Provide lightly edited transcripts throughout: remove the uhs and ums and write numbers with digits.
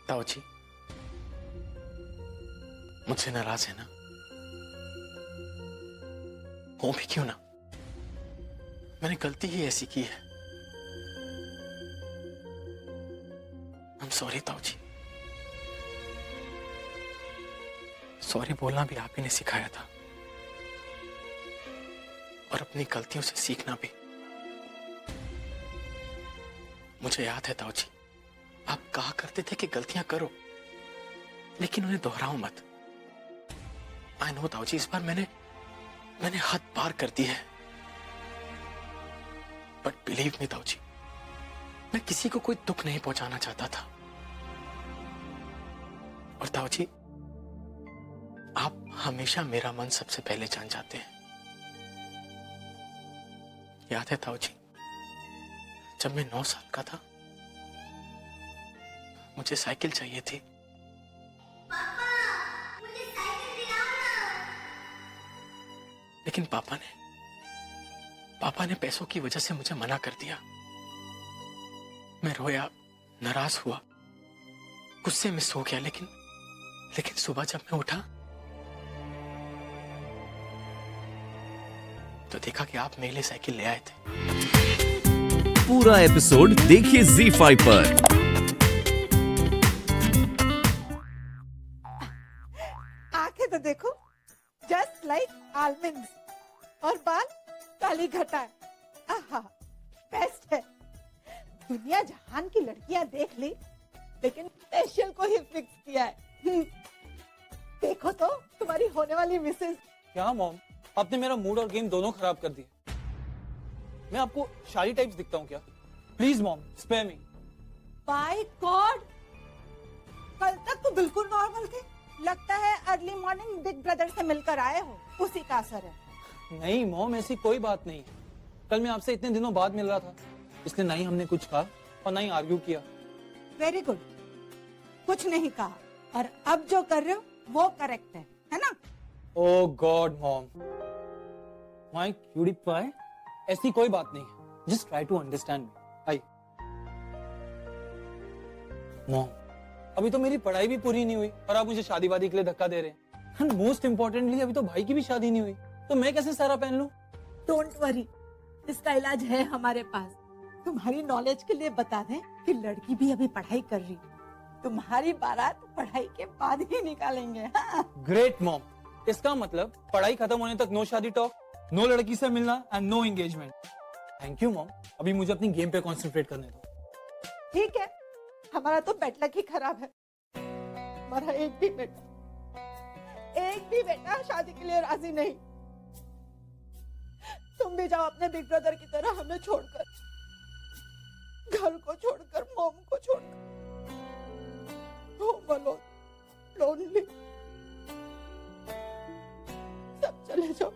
ताऊ जी, मुझसे नाराज है ना? हो भी क्यों ना, मैंने गलती ही ऐसी की है। आई एम सॉरी ताऊ जी। सॉरी बोलना भी आप ही ने सिखाया था, और अपनी गलतियों से सीखना भी। मुझे याद है ताऊ जी, आप कहा करते थे कि गलतियां करो लेकिन उन्हें दोहराओ मत। आई नो ताऊ जी, इस बार मैंने हद पार कर दी है। बट बिलीव मी ताऊ जी, मैं किसी को कोई दुख नहीं पहुंचाना चाहता था। और ताऊ जी, आप हमेशा मेरा मन सबसे पहले जान जाते हैं। याद है ताऊ जी, जब मैं 9 साल का था, मुझे साइकिल चाहिए थी। पापा, मुझे साइकिल दिलाओ ना। लेकिन पापा ने पैसों की वजह से मुझे मना कर दिया। मैं रोया, नाराज हुआ, गुस्से में सो गया। लेकिन सुबह जब मैं उठा तो देखा कि आप मेरे लिए साइकिल ले आए थे। पूरा एपिसोड देखिए ZEE5 पर। आंखें तो देखो, जस्ट लाइक आलमंड्स, और बाल काली घटा है। आहा, बेस्ट है। दुनिया जहान की लड़कियां देख ली, लेकिन स्पेशल को ही फिक्स किया है। देखो तो तुम्हारी होने वाली मिसेस। क्या मॉम, आपने मेरा मूड और गेम दोनों खराब कर दिए। मैं आपको शादी टाइप्स दिखता हूँ क्या? Please mom, spare me. By God, कल तक तो बिल्कुल नॉर्मल थे। लगता है अर्ली मॉर्निंग बिग ब्रदर से मिलकर आए हो, उसी का असर है। नहीं मॉम, ऐसी कोई बात नहीं है। कल मैं आपसे इतने दिनों बाद मिल रहा था, इसलिए ना ही हमने कुछ कहा और ना ही आर्ग्यू किया। वेरी गुड, कुछ नहीं कहा, और अब जो कर रहे हो वो करेक्ट है ना? Oh god mom, my cutie pie, ऐसी कोई बात नहीं है। Just try to understand me. I mom, अभी तो मेरी पढ़ाई भी पूरी नहीं हुई और आप मुझे शादी वादी के लिए धक्का दे रहे हैं। एंड मोस्ट इम्पोर्टेंटली, अभी तो भाई की भी शादी नहीं हुई, तो मैं कैसे सारा पहन लूं? डोंट वरी, इसका इलाज है हमारे पास। तुम्हारी नॉलेज के लिए बता दें कि लड़की भी अभी पढ़ाई कर रही है। तुम्हारी बारात पढ़ाई के बाद ही निकालेंगे। हाँ? ग्रेट मॉम, इसका मतलब पढ़ाई खत्म होने तक नो शादी टॉक, नो लड़की से मिलना and no engagement. Thank you mom, अभी मुझे अपनी गेम पे कंसंट्रेट करने दो। ठीक है, हमारा तो बेड लक ही खराब है। हमारा एक भी बेटा शादी के लिए राजी नहीं। तुम भी जाओ अपने बिग ब्रदर की तरह, हमें छोड़कर, घर को छोड़कर, मॉम को छोड़कर। होम अलोन, लोनली, सब चले जाओ।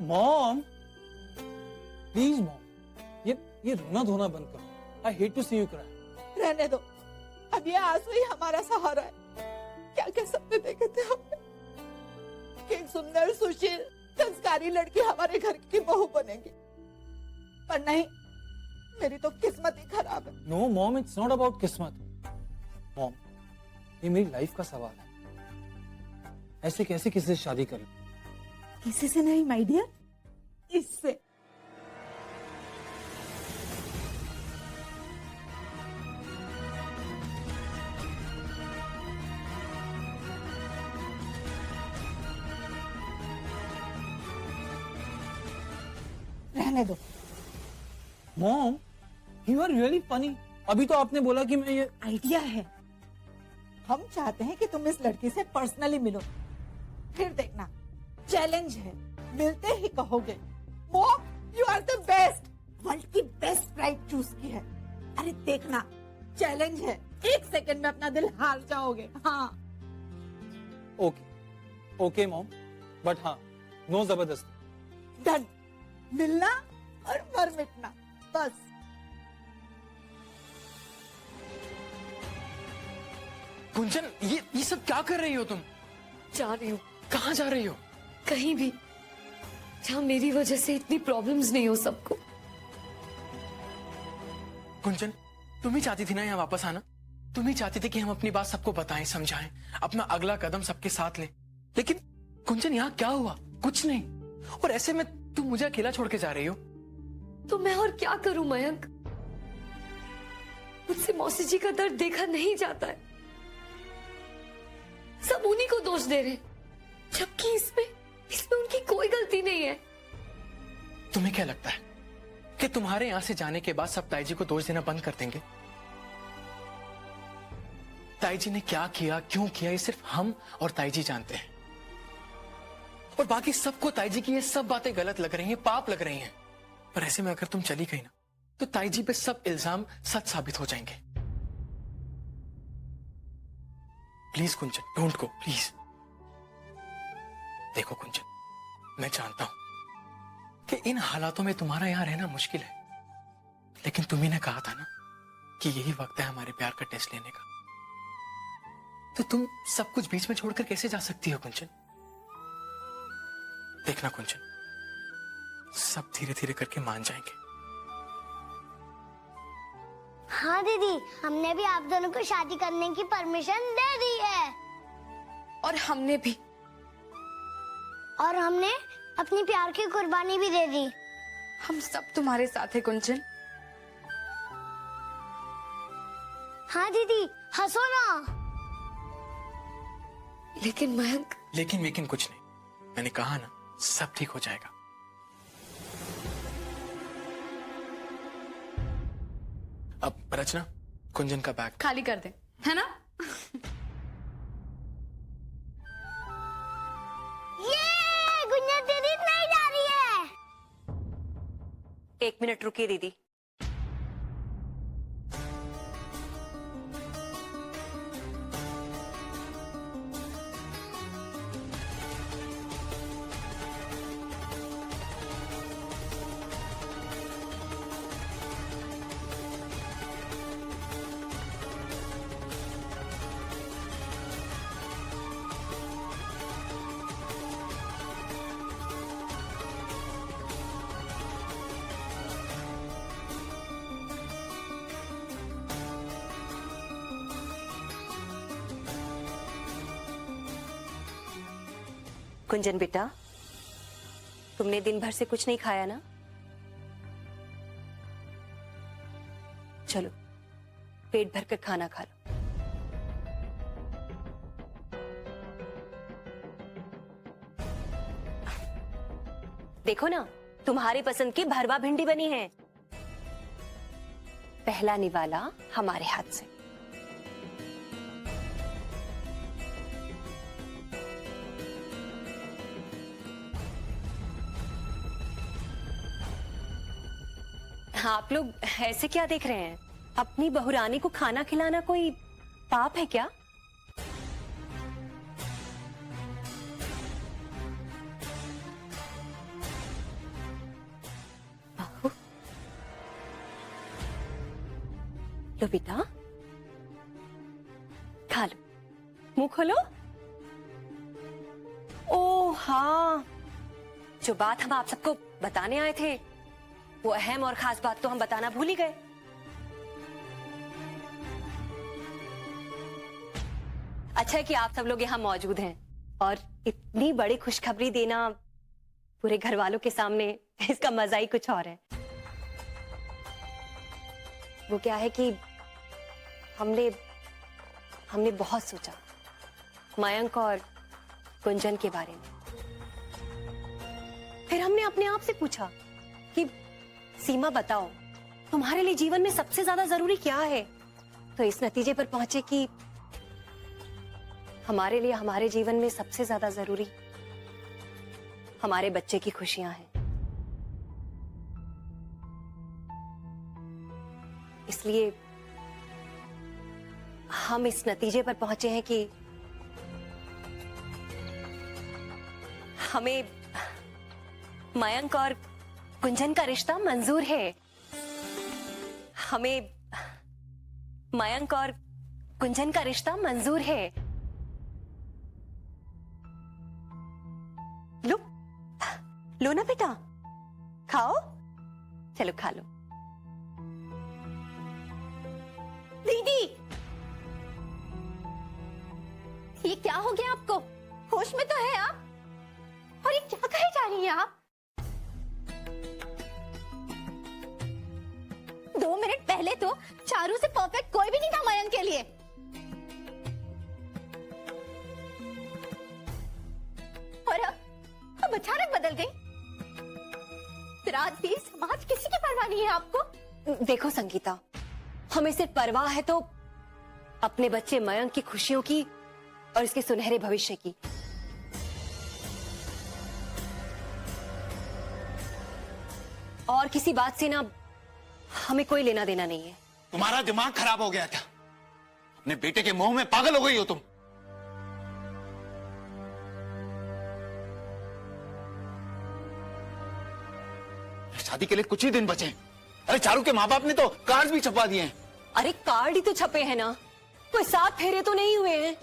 मॉम प्लीज मॉम, ये रोना धोना बंद करो। I hate to see you cry. रहने दो, अब ये आंसू ही हमारा सहारा है। क्या क्या सपने देखे थे हमने कि एक सुंदर, सुशील, संस्कारी लड़की हमारे घर की बहू बनेगी, पर नहीं, मेरी तो किस्मत ही खराब है। No mom, it's not about किस्मत। मॉम, ये मेरी लाइफ का सवाल है। ऐसे कैसे किसी से शादी करूं? किसी से नहीं माय डियर, इससे। रहने दो। Mom, you are really funny. अभी तो आपने बोला कि मैं ये आइडिया है। हम चाहते हैं कि तुम इस लड़की से पर्सनली मिलो, फिर देखना, चैलेंज है, मिलते ही कहोगे, mom you are the best, world की बेस्ट ब्राइड चूज की है। अरे देखना, चैलेंज है, 1 सेकंड में अपना दिल हार जाओगे। हाँ ओके मॉम, बट हाँ, नो जबरदस्ती। डन, मिलना और मर मिटना, बस। गुंजन, ये सब क्या कर रही हो तुम? जा रही हूँ कहाँ जा रही हो? कहीं भी जहाँ मेरी वजह से इतनी प्रॉब्लम्स नहीं हो सबको। गुंजन, तुम ही चाहती थी ना यहाँ वापस आना? तुम ही चाहती थी कि हम अपनी बात सबको बताएं, समझाएं, अपना अगला कदम सबके साथ लें। लेकिन कुंजन यहाँ क्या हुआ? कुछ नहीं। और ऐसे में तुम मुझे अकेला छोड़ के जा रही हो। तो मैं और क्या करूं मयंक? मुझसे मौसी जी का दर्द देखा नहीं जाता है। सब उन्हीं को दोष दे रहे हैं, जबकि इसमें उनकी कोई गलती नहीं है। तुम्हें क्या लगता है कि तुम्हारे यहां से जाने के बाद सब ताई जी को दोष देना बंद कर देंगे? ताई जी ने क्या किया, क्यों किया, ये सिर्फ हम और ताई जी जानते हैं। और बाकी सबको ताई जी की ये सब बातें गलत लग रही हैं, पाप लग रही हैं। पर ऐसे में अगर तुम चली गई ना, तो ताई जी पे सब इल्जाम सच साबित हो जाएंगे। Please Kunjan, don't go, please. देखो कुंजन, मैं जानता हूं कि इन हालातों में तुम्हारा यहां रहना मुश्किल है, लेकिन तुम्ही ने कहा था ना कि यही वक्त है हमारे प्यार का टेस्ट लेने का। तो तुम सब कुछ बीच में छोड़कर कैसे जा सकती हो कुंजन? देखना कुंजन, सब धीरे धीरे करके मान जाएंगे। हाँ दीदी, हमने भी आप दोनों को शादी करने की परमिशन दे दी है। और हमने भी। और हमने अपनी प्यार की कुर्बानी भी दे दी। हम सब तुम्हारे साथ है कुंचन। हाँ दीदी, हंसो ना। लेकिन मयंक, लेकिन कुछ नहीं। मैंने कहा ना, सब ठीक हो जाएगा। अब रचना, कुंजन का बैग खाली कर दे, है ना? ये गुंजन दीदी नहीं जा रही है। 1 मिनट रुकिए दीदी। कुंजन बेटा, तुमने दिन भर से कुछ नहीं खाया ना? चलो पेट भर कर खाना खा लो। देखो ना, तुम्हारी पसंद की भरवा भिंडी बनी है। पहला निवाला हमारे हाथ से। आप लोग ऐसे क्या देख रहे हैं? अपनी बहुरानी को खाना खिलाना कोई पाप है क्या? बहू, लो बेटा, खा लो, मुंह खोलो। ओ हाँ, जो बात हम आप सबको बताने आए थे, वो अहम और खास बात तो हम बताना भूल ही गए। अच्छा है कि आप सब लोग यहाँ मौजूद हैं और इतनी बड़ी खुशखबरी देना पूरे घर वालों के सामने, इसका मजा ही कुछ और है। वो क्या है कि हमने बहुत सोचा मयंक और कुंजन के बारे में। फिर हमने अपने आप से पूछा कि सीमा बताओ, तुम्हारे लिए जीवन में सबसे ज्यादा जरूरी क्या है? तो इस नतीजे पर पहुंचे कि हमारे लिए हमारे जीवन में सबसे ज्यादा जरूरी हमारे बच्चे की खुशियां हैं। इसलिए हम इस नतीजे पर पहुंचे हैं कि हमें मयंक और कुंजन का रिश्ता मंजूर है। हमें मयंक और कुंजन का रिश्ता मंजूर है। लो, लो ना बेटा, खाओ, चलो खा लो। दीदी, ये क्या हो गया आपको? होश में तो है आप? और ये क्या कहे जा रही हैं आप? 2 मिनट पहले तो चारू से परफेक्ट कोई भी नहीं था मयंक के लिए। और अब अचानक बदल गई। रात भी समाज किसी की परवाह नहीं है आपको? देखो संगीता, हमें सिर्फ परवाह है तो अपने बच्चे मयंक की खुशियों की और इसके सुनहरे भविष्य की। और किसी बात से ना हमें कोई लेना देना नहीं है। तुम्हारा दिमाग खराब हो गया था, अपने बेटे के मोह में पागल हो गई हो तुम। शादी के लिए कुछ ही दिन बचे। अरे चारू के माँ बाप ने तो कार्ड भी छपवा दिए हैं। अरे कार्ड ही तो छपे हैं ना, कोई 7 फेरे तो नहीं हुए हैं।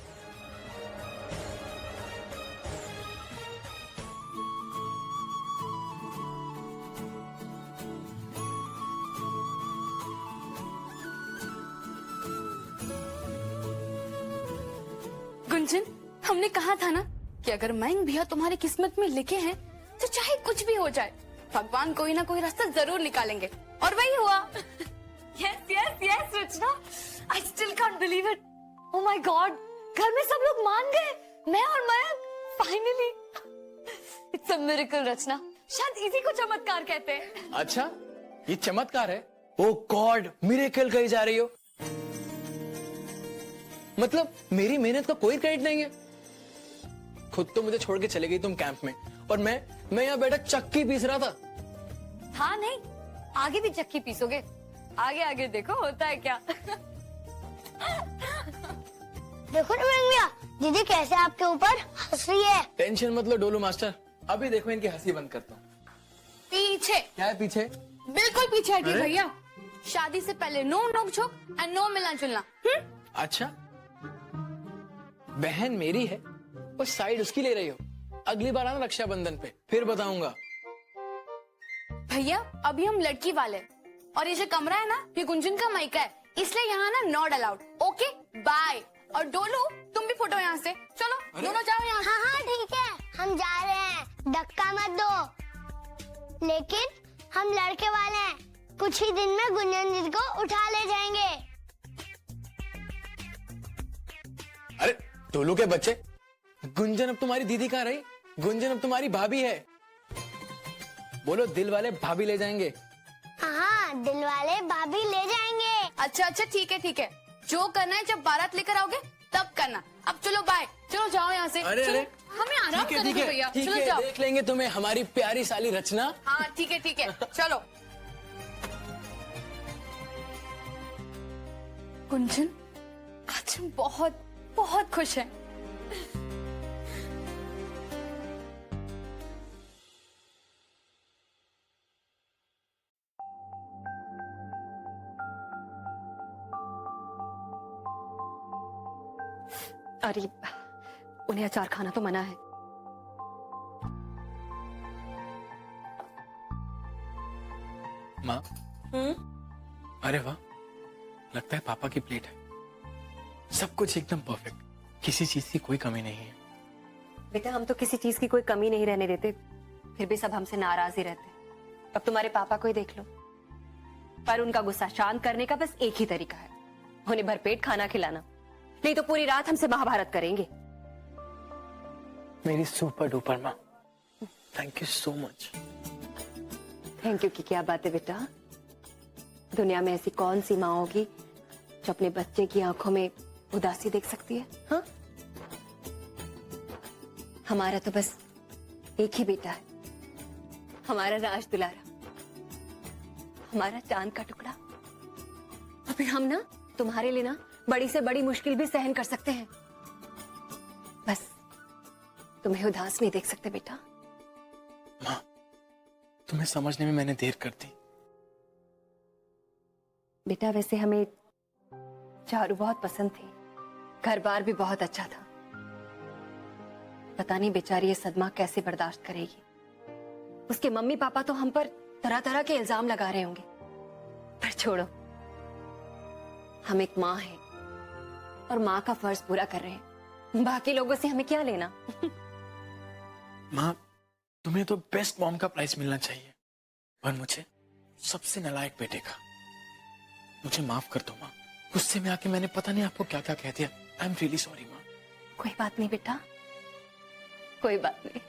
गुंजन, हमने कहा था ना कि अगर मयंक भैया तुम्हारी किस्मत में लिखे हैं तो चाहे कुछ भी हो जाए, भगवान कोई ना कोई रास्ता जरूर निकालेंगे। और वही हुआ। Yes yes yes Rachna, I still can't believe it. Oh my god, घर में सब लोग मान गए, मैं और Mayank finally. It's a miracle Rachna, शायद इसी को चमत्कार कहते हैं। अच्छा, ये चमत्कार है? ओ गॉड, मिरेकल कही जा रही हो? मतलब मेरी मेहनत का कोई क्रेडिट नहीं है? खुद तो मुझे छोड़ के चले गई तुम कैंप में, और मैं यहाँ बैठा चक्की पीस रहा था। हाँ नहीं, आगे भी चक्की पीसोगे? आगे आगे देखो होता है क्या। देखो ना मयंक भैया, दीदी कैसे आपके ऊपर हंस रही है। टेंशन मत लो डोलू मास्टर, अभी देखो इनकी हंसी बंद करता हूँ। पीछे, क्या है पीछे? बिल्कुल पीछे हटिए भैया। शादी से पहले नो नोक-झोंक एंड नो मिलना जुलना। अच्छा, बहन मेरी है और साइड उसकी ले रही हो। अगली बार आना रक्षाबंधन पे, फिर बताऊंगा। भैया अभी हम लड़की वाले हैं, और ये जो कमरा है ना, ये गुंजन का माइका है, इसलिए यहाँ ना नॉट अलाउड। Okay bye. और डोलू तुम भी फोटो यहाँ से। चलो दोनों जाओ यहाँ से। हाँ हाँ ठीक है, हम जा रहे हैं, धक्का मत दो। लेकिन हम लड़के वाले हैं, कुछ ही दिन में गुंजन दीदी को उठा ले जाएंगे। अरे डोलू के बच्चे, गुंजन अब तुम्हारी दीदी कहाँ रही? गुंजन अब तुम्हारी भाभी है। बोलो दिल वाले भाभी ले जाएंगे। हाँ, दिल वाले भाभी ले जाएंगे। अच्छा अच्छा ठीक है ठीक है, जो करना है जब बारात लेकर आओगे तब करना। अब चलो बाय, चलो जाओ यहाँ से। अरे चलो, अरे, हमें आराम करने दो भैया। ठीक चलो है, जाओ। देख लेंगे तुम्हें हमारी प्यारी साली रचना। हाँ ठीक है चलो। गुंजन, आज हम बहुत बहुत खुश हैं। अरे उन्हें अचार खाना तो मना है। माँ, अरे वाह, लगता है पापा की प्लेट है। सब कुछ एकदम परफेक्ट, किसी चीज की कोई कमी नहीं है। बेटा हम तो किसी चीज की कोई कमी नहीं रहने देते, फिर भी सब हमसे नाराज ही रहते। अब तुम्हारे पापा को ही देख लो। पर उनका गुस्सा शांत करने का बस एक ही तरीका है, उन्हें भरपेट खाना खिलाना, नहीं तो पूरी रात हमसे महाभारत करेंगे। मेरी सुपर डुपर माँ, thank you so much. Thank you की क्या बात है बेटा। दुनिया में ऐसी कौन सी माँ होगी जो अपने बच्चे की आंखों में उदासी देख सकती है? हाँ, हमारा तो बस एक ही बेटा है, हमारा राज दुलारा, हमारा चांद का टुकड़ा। और फिर हम ना तुम्हारे लिए ना बड़ी से बड़ी मुश्किल भी सहन कर सकते हैं, बस तुम्हें उदास नहीं देख सकते बेटा। माँ, तुम्हें समझने में मैंने देर कर दी। बेटा वैसे हमें चारू बहुत पसंद थी, घर बार भी बहुत अच्छा था। पता नहीं बेचारी ये सदमा कैसे बर्दाश्त करेगी। उसके मम्मी पापा तो हम पर तरह तरह के इल्जाम लगा रहे होंगे, पर छोड़ो, हम एक माँ हैं और माँ का फर्ज पूरा कर रहे हैं। बाकी लोगों से हमें क्या लेना? माँ, तुम्हें तो बेस्ट मॉम का प्राइज मिलना चाहिए, और मुझे सबसे नालायक बेटे का। मुझे माफ कर दो माँ, गुस्से में आके मैंने पता नहीं आपको क्या क्या कह दिया। आई एम रियली सॉरी माँ। कोई बात नहीं बेटा, कोई बात नहीं।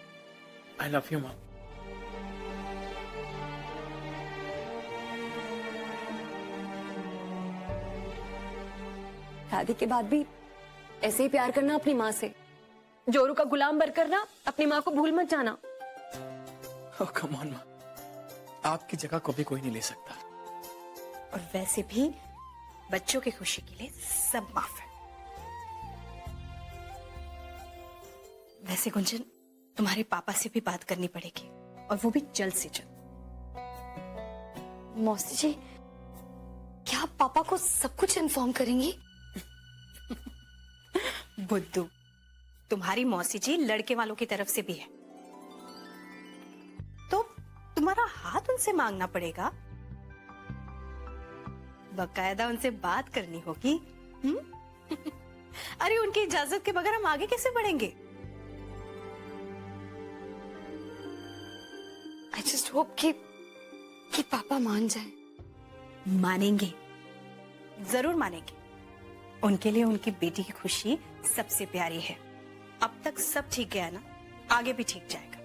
आई लव यू माँ। शादी के बाद भी ऐसे ही प्यार करना अपनी माँ से। जोरू का गुलाम बनकर ना अपनी माँ को भूल मत जाना। ओह कम ऑन माँ, आपकी जगह को भी कोई नहीं ले सकता। और वैसे भी बच्चों की खुशी के लिए सब माफ है। वैसे गुंजन, तुम्हारे पापा से भी बात करनी पड़ेगी, और वो भी जल्द से जल्द। मौसी जी, क्या आप पापा को सब कुछ इन्फॉर्म करेंगी? बुद्धू, तुम्हारी मौसी जी लड़के वालों की तरफ से भी है, तो तुम्हारा हाथ उनसे मांगना पड़ेगा, बकायदा उनसे बात करनी होगी। अरे उनकी इजाजत के बगैर हम आगे कैसे बढ़ेंगे? आई जस्ट होप कि पापा मान जाए। मानेंगे, जरूर मानेंगे। उनके लिए उनकी बेटी की खुशी सबसे प्यारी है। अब तक सब ठीक गया ना, आगे भी ठीक जाएगा।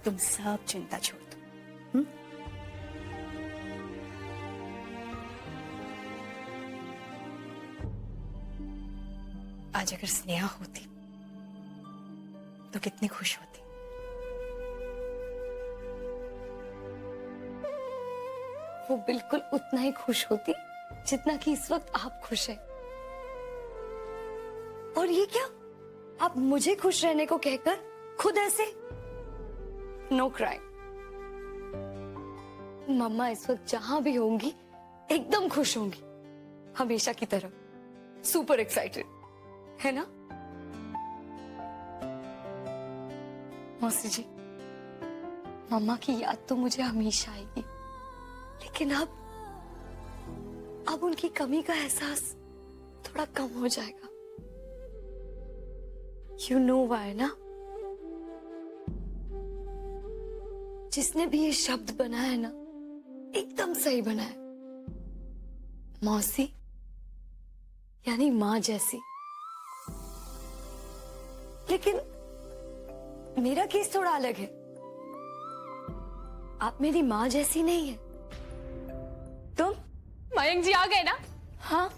तुम सब चिंता छोड़ दो। आज अगर स्नेहा होती तो कितनी खुश होती। वो बिल्कुल उतना ही खुश होती जितना कि इस वक्त आप खुश हैं। और ये क्या, आप मुझे खुश रहने को कहकर खुद ऐसे? No cry. मम्मा इस वक्त जहां भी होंगी एकदम खुश होंगी, हमेशा की तरह। सुपर एक्साइटेड है ना मौसी जी? मम्मा की याद तो मुझे हमेशा आएगी, लेकिन अब उनकी कमी का एहसास थोड़ा कम हो जाएगा। You know why ना? जिसने भी ये शब्द बनाया है ना, एकदम सही बनाया। मौसी यानी माँ जैसी। लेकिन मेरा केस थोड़ा अलग है। आप मेरी माँ जैसी नहीं है। तुम? मयंक जी आ गए ना? हाँ,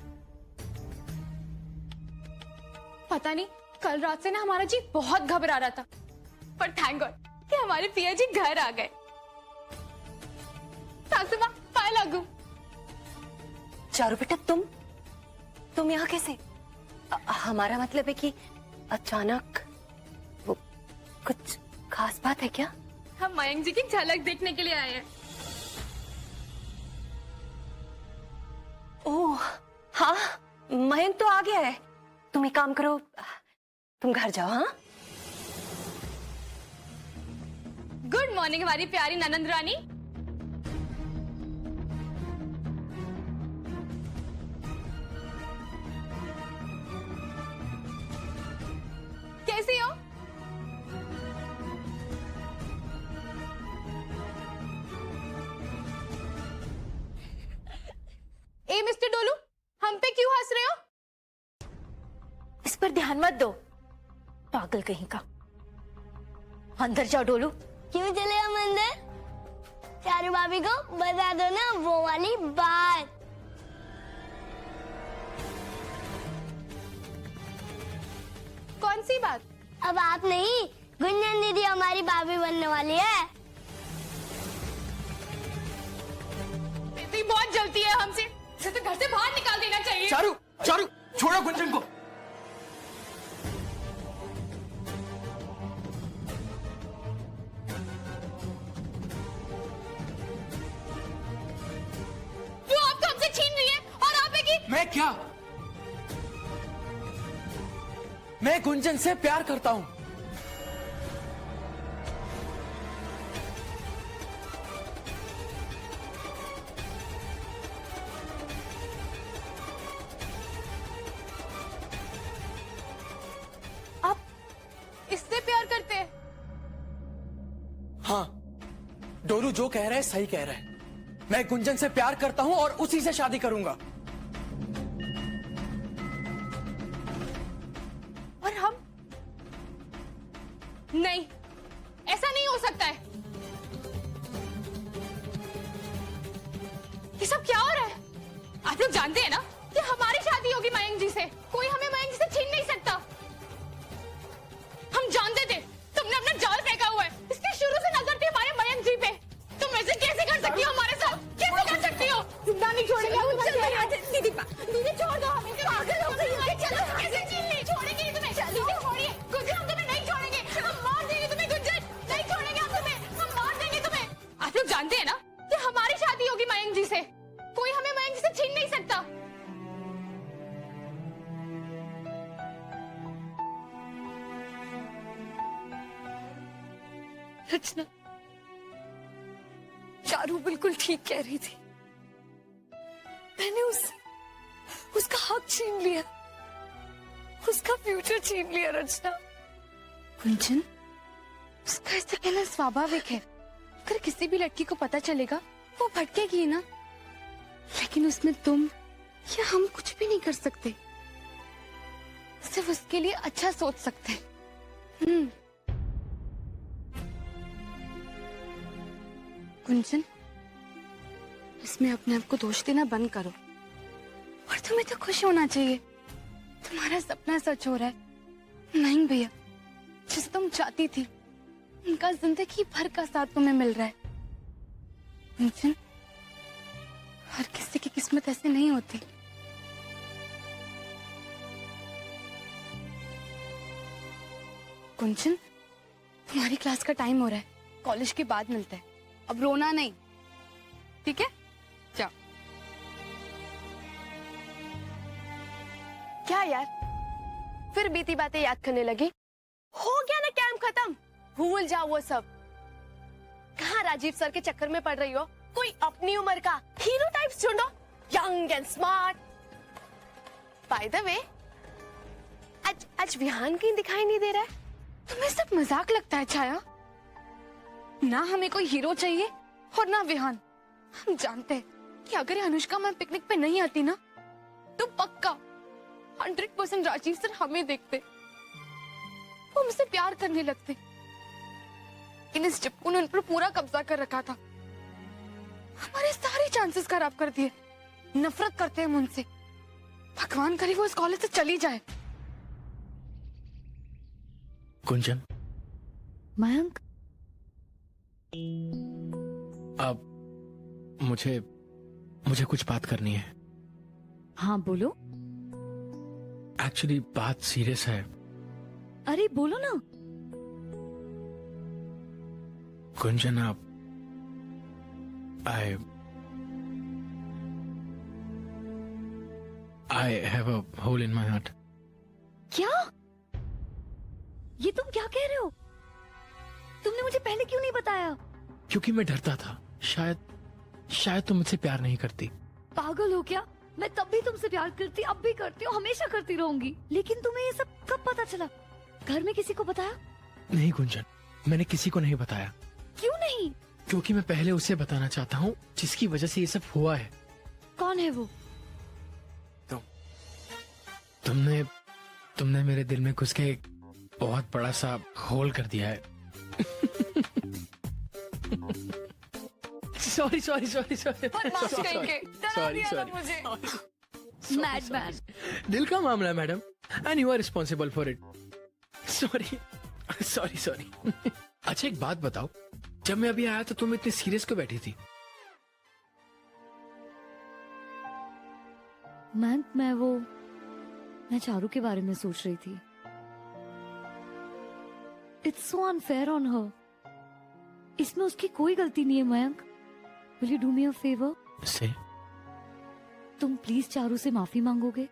पता नहीं, कल रात से ना हमारा जी बहुत घबरा रहा था, पर थैंक गॉड कि हमारे पिया जी घर आ गए। सासू माँ, पाए लागू। चारू बेटा, तुम यहाँ कैसे? हमारा मतलब है कि अचानक वो कुछ खास बात है क्या? हम मयंक जी की झलक देखने के लिए आए हैं। ओह हाँ, मयंक तो आ गया है। तुम एक काम करो, तुम घर जाओ। हाँ, गुड मॉर्निंग हमारी प्यारी ननंद रानी। कैसी हो? ए मिस्टर डोलू, हम पे क्यों हंस रहे हो? इस पर ध्यान मत दो, पागल कहीं का। अंदर जाओ डोलू। क्यों चले हम अंदर? चारू भाभी को बता दो ना वो वाली बात। कौन सी बात? अब आप नहीं, गुंजन दीदी हमारी भाभी बनने वाली है। इतनी बहुत जलती है हमसे, इसे तो घर से बाहर निकाल देना चाहिए। चारू, चारू, छोड़ो गुंजन को। वो आपको हमसे छीन रही है, और आप है कि मैं क्या? मैं गुंजन से प्यार करता हूं। चारू जो कह रहा है सही कह रहा है। मैं गुंजन से प्यार करता हूं और उसी से शादी करूंगा। और हम नहीं, ऐसा नहीं हो सकता है। ये सब क्या हो रहा है? आप लोग जानते हैं ना कि हमारी शादी होगी मयंक जी से, कोई हमें मयंक जी से छीन नहीं सकता। हम जानते थे तुमने अपना जाल फेंका हुआ है, इसलिए शुरू से नजर थी हमारे मयंक जी पे। तुम ऐसे कैसे कर सकती हो हमारे साथ? कैसे कर सकती हो? जिंदा नहीं छोड़ेंगे। दीदी छोड़ दो हमें, पागल हो गई हो? चलो कैसे छीन ली? छोड़ेंगे नहीं तुम्हें। दीदी छोड़िए गुंजन, हम तुम्हें नहीं छोड़ेंगे, हम मार देंगे तुम्हें गुंजन, नहीं छोड़ेंगे हम तुम्हें, हम मार देंगे तुम्हें। आप लोग जानते हैं ना कि हमारी शादी होगी मयंक जी से, कोई हमें मयंक जी से छीन नहीं सकता। रचना, चारू बिल्कुल ठीक कह रही थी। मैंने उसका हक छीन लिया, उसका फ्यूचर छीन लिया। रचना, कुंचन, उसका ऐसा कहना स्वाभाविक है। अगर किसी भी लड़की को पता चलेगा वो भटकेगी ना, लेकिन उसमें तुम या हम कुछ भी नहीं कर सकते, सिर्फ उसके लिए अच्छा सोच सकते। कुंचन, इसमें अपने आप को दोष देना बंद करो। और तुम्हें तो खुश होना चाहिए, तुम्हारा सपना सच हो रहा है। नहीं भैया, जिसे तुम चाहती थी उनका जिंदगी भर का साथ तुम्हें मिल रहा है। कुंचन, हर किसी की किस्मत ऐसे नहीं होती। कुंचन, तुम्हारी क्लास का टाइम हो रहा है, कॉलेज के बाद मिलते हैं। अब रोना नहीं, ठीक है? जाओ। क्या यार, फिर बीती बातें याद करने लगी? हो गया ना कैंप खत्म, भूल जाओ वो सब। कहाँ राजीव सर के चक्कर में पड़ रही हो? कोई अपनी उम्र का हीरो टाइप्स ढूंढो, young and smart. By the way, आज विहान कहीं दिखाई नहीं दे रहा है। तुम्हें सब मजाक लगता है छाया? ना हमें कोई हीरो चाहिए और ना विहान। हम जानते हैं कि अगर ये अनुष्का मैम पिकनिक पे नहीं आती ना, तो पक्का 100% राजीव सर हमें देखते, वो हमसे प्यार करने लगते। लेकिन इस चिपकू ने उन पर पूरा कब्जा कर रखा था, हमारे सारे चांसेस खराब कर दिए। नफरत करते हैं हम उनसे। भगवान करे वो इस कॉलेज से चली जाए। गुंजन, मयंक, अब मुझे कुछ बात करनी है। हाँ बोलो। एक्चुअली बात सीरियस है। अरे बोलो ना। गुंजन, आप I have a hole in my heart. क्या? ये तुम क्या कह रहे हो? तुमने मुझे पहले क्यों नहीं बताया? क्योंकि मैं डरता था, शायद तुम मुझसे प्यार नहीं करती। पागल हो क्या? मैं तब भी तुमसे प्यार करती, अब भी करती हूँ, हमेशा करती रहूंगी। लेकिन तुम्हें ये सब कब पता चला? घर में किसी को बताया? नहीं गुंजन, मैंने किसी को नहीं बताया। क्यों नहीं? क्योंकि मैं पहले उसे बताना चाहता हूँ जिसकी वजह से ये सब हुआ है। कौन है वो? तुमने मेरे दिल में घुस के एक बहुत बड़ा सा होल कर दिया है। Sorry madman. दिल का मामला है madam, and you are responsible for it. Sorry. अच्छा एक बात बताओ, जब मैं अभी आया तो तुम इतनी सीरियस क्यों बैठी थी? मैं चारू के बारे में सोच रही थी। It's so unfair on her. इसमें उसकी कोई गलती नहीं है। Mayank, will you do me a favour? से तुम प्लीज चारू से माफी मांगोगे?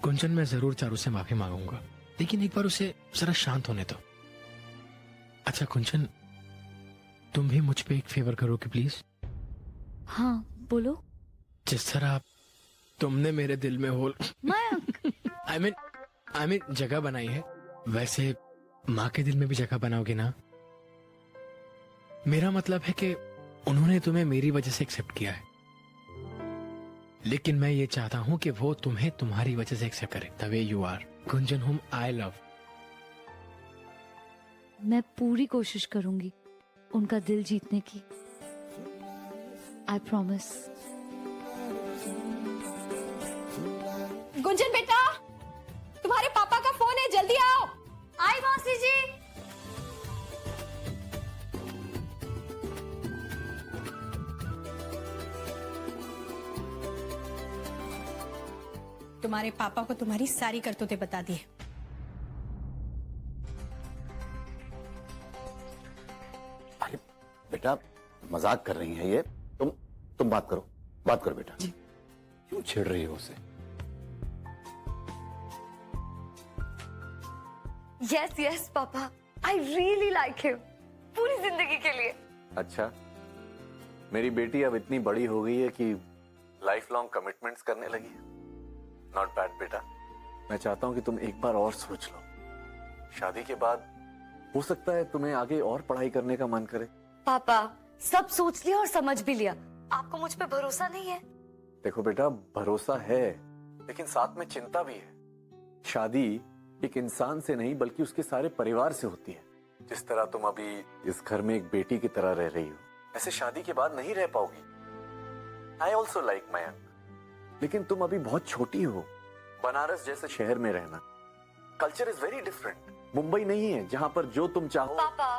गुंजन, मैं जरूर चारू से माफी मांगूंगा, लेकिन एक बार उसे जरा शांत होने दो। अच्छा गुंजन, तुम भी मुझ पे एक फेवर करोगे प्लीज? हाँ बोलो। जिस तरह तुमने मेरे दिल में होल मयंक आई मीन जगह बनाई है, वैसे माँ के दिल में भी जगह बनाओगे ना? मेरा मतलब है कि उन्होंने तुम्हें मेरी वजह से एक्सेप्ट किया है, लेकिन मैं ये चाहता हूं कि वो तुम्हें तुम्हारी वजह से एक्सेप्ट करे, the way you are, Gunjan whom I love. मैं पूरी कोशिश करूंगी उनका दिल जीतने की। I promise. गुंजन बेटा, तुम्हारे पापा का फोन है, जल्दी आओ। आई मौसी जी। तुम्हारे पापा को तुम्हारी सारी करतूतें बता दी है। अरे बेटा, मजाक कर रही है ये। तुम बात करो बेटा। क्यों छेड़ रही हो उसे? Yes yes papa, I really like him, पूरी जिंदगी के लिए। अच्छा, मेरी बेटी अब इतनी बड़ी हो गई है कि लाइफ लॉन्ग कमिटमेंट्स करने लगी है। नॉट बैड बेटा, मैं चाहता हूं कि तुम एक बार और सोच लो। शादी के बाद हो सकता है तुम्हें आगे और पढ़ाई करने का मन करे। पापा, सब सोच लिया और समझ भी लिया, आपको मुझ पे भरोसा नहीं है? देखो बेटा, भरोसा है लेकिन साथ में चिंता भी है। शादी एक इंसान से नहीं बल्कि उसके सारे परिवार से होती है। जिस तरह तुम अभी इस घर में एक बेटी की तरह रह रही हो, ऐसे शादी के बाद नहीं रह पाओगी। आई ऑल्सो लाइक मयंक, लेकिन तुम अभी बहुत छोटी हो। बनारस जैसे शहर में रहना, culture is very different. Mumbai नहीं है जहां पर जो तुम चाहो। पापा,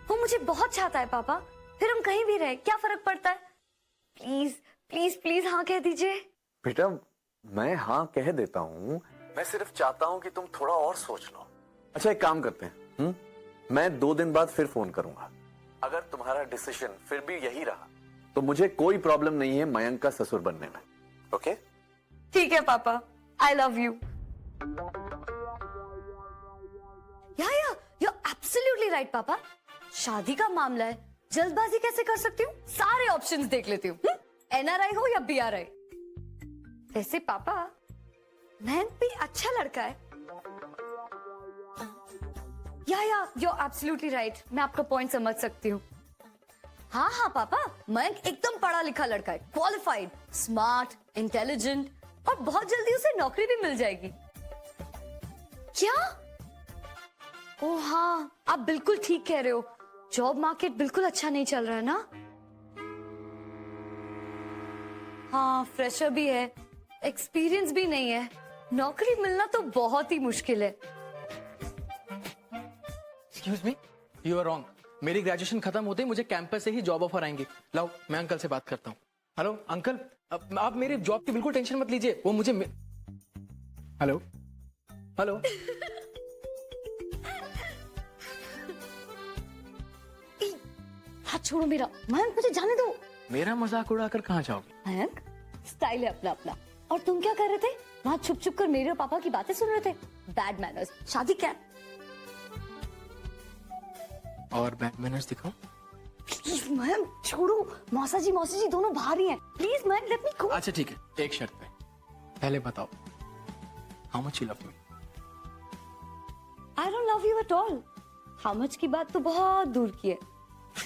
वो मुझे बहुत चाहता है पापा, फिर हम कहीं भी रहे क्या फर्क पड़ता है? प्लीज प्लीज प्लीज हाँ कह दीजिए। बेटा, मैं हाँ कह देता हूँ, मैं सिर्फ चाहता हूँ कि तुम थोड़ा और सोच लो। अच्छा, एक काम करते हैं, मैं 2 दिन बाद फिर फोन करूंगा। अगर तुम्हारा डिसीजन फिर भी यही रहा तो मुझे कोई प्रॉब्लम नहीं है मयंक का ससुर बनने में। ओके? ठीक है पापा, आई लव यू। या you're absolutely right पापा, शादी का मामला है, जल्दबाजी कैसे कर सकती हूँ? सारे ऑप्शंस देख लेती हूँ, NRI हो या BRI। वैसे पापा, मयंक भी अच्छा लड़का है। या you're absolutely right, मैं आपका पॉइंट समझ सकती हूँ। हाँ पापा, मयंक एकदम पढ़ा लिखा लड़का है, क्वालिफाइड, स्मार्ट, इंटेलिजेंट, और बहुत जल्दी उसे नौकरी भी मिल जाएगी। क्या? ओ हाँ, आप बिल्कुल ठीक कह रहे हो, जॉब मार्केट बिल्कुल अच्छा नहीं चल रहा है ना। हाँ, फ्रेशर भी है, एक्सपीरियंस भी नहीं है, नौकरी मिलना तो बहुत ही मुश्किल है। Excuse me, you are wrong. मेरी ग्रेजुएशन खत्म होते ही मुझे कैंपस से ही जॉब ऑफर आएंगे। लाओ, मैं अंकल से बात करता हूँ। हेलो अंकल, आप मेरे जॉब की बिल्कुल टेंशन मत लीजिए, वो मुझे हेलो हेलो हाथ छोड़ो मेरा, मयंक मुझे जाने दो। मेरा मजाक उड़ाकर कहाँ जाओगे? मयंक, स्टाइल है अपना अपना। और तुम क्या कर रहे थे वहाँ? छुप छुप कर मेरे और पापा की बातें सुन रहे थे। Bad manners. शादी क्या? और बैड मैनर्स दिखाओ। प्लीज मयंक छोड़ो, मौसा जी दोनों बाहर ही हैं। प्लीज मयंक, लेट मी गो। अच्छा ठीक है, एक शर्त पे, पहले बताओ, how much you love me? I don't love you at all. How much की बात तो बहुत दूर की है।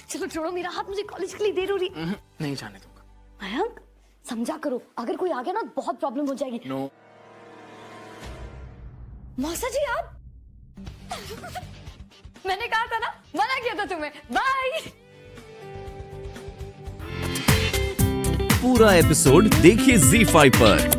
चलो छोड़ो मेरा हाथ, मुझे कॉलेज के लिए देर हो रही। नहीं जाने दूंगा। मयंक, समझा करो, अगर कोई आ गया ना बहुत प्रॉब्लम हो जाएगी। नो। मौसा जी आप मैंने कहा था ना, मना किया था तुम्हें। बाय। पूरा एपिसोड देखिए ZEE5 पर।